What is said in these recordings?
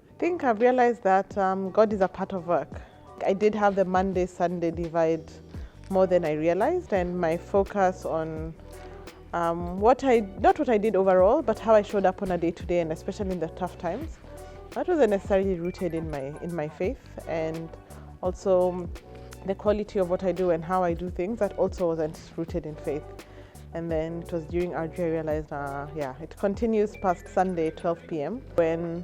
I think I've realized that God is a part of work. I did have the Monday-Sunday divide more than I realized, and my focus on not what I did overall, but how I showed up on a day-to-day, and especially in the tough times. That wasn't necessarily rooted in my faith, and also the quality of what I do and how I do things, that also wasn't rooted in faith. And then it was during RG I realized, it continues past Sunday, 12 p.m. when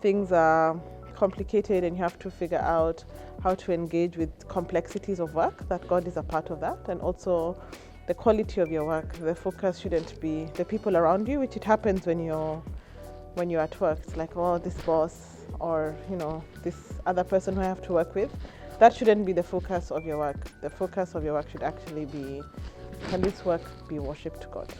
things are complicated and you have to figure out how to engage with complexities of work, that God is a part of that. And also the quality of your work. The focus shouldn't be the people around you, which it happens when you're at work. It's like, oh, this boss or, this other person who I have to work with. That shouldn't be the focus of your work. The focus of your work should actually be, can this work be worship to God?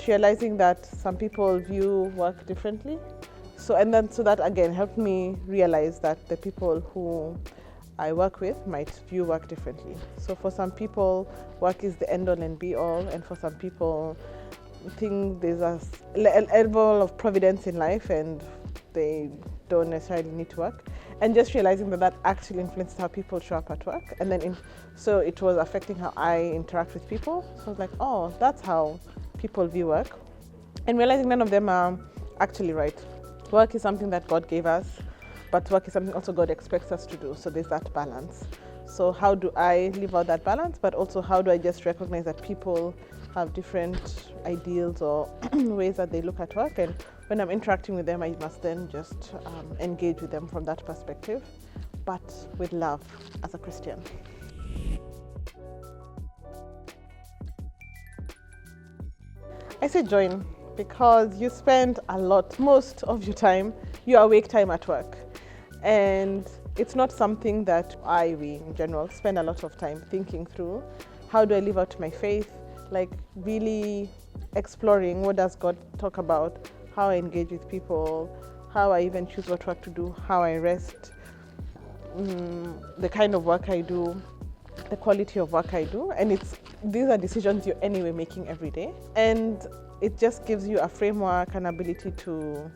Realizing that some people view work differently. So that again helped me realize that the people who I work with might view work differently. So for some people, work is the end all and be all, and for some people, think there's a level of providence in life and they don't necessarily need to work. And just realizing that actually influences how people show up at work. And then so it was affecting how I interact with people. So I was like, oh, that's how people view work. And realizing none of them are actually right. Work is something that God gave us, but work is something also God expects us to do. So there's that balance. So how do I live out that balance? But also how do I just recognize that people have different ideals or ways that they look at work, and when I'm interacting with them, I must then just engage with them from that perspective, but with love as a Christian. I say join because you spend most of your time, your awake time at work, and it's not something that we in general spend a lot of time thinking through. How do I live out my faith? Like really exploring what does God talk about, how I engage with people, how I even choose what work to do, how I rest, the kind of work I do, the quality of work I do. And these are decisions you're anyway making every day. And it just gives you a framework, an ability to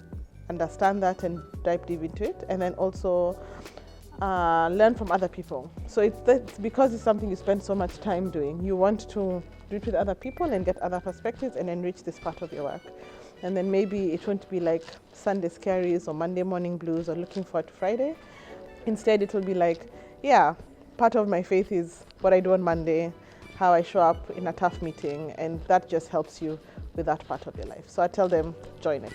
understand that and dive deep into it. And then also learn from other people. So it's because it's something you spend so much time doing. You want to do it with other people and get other perspectives and enrich this part of your work. And then maybe it won't be like Sunday scaries or Monday morning blues or looking forward to Friday. Instead, it will be like, part of my faith is what I do on Monday, how I show up in a tough meeting, and that just helps you with that part of your life. So I tell them, join it.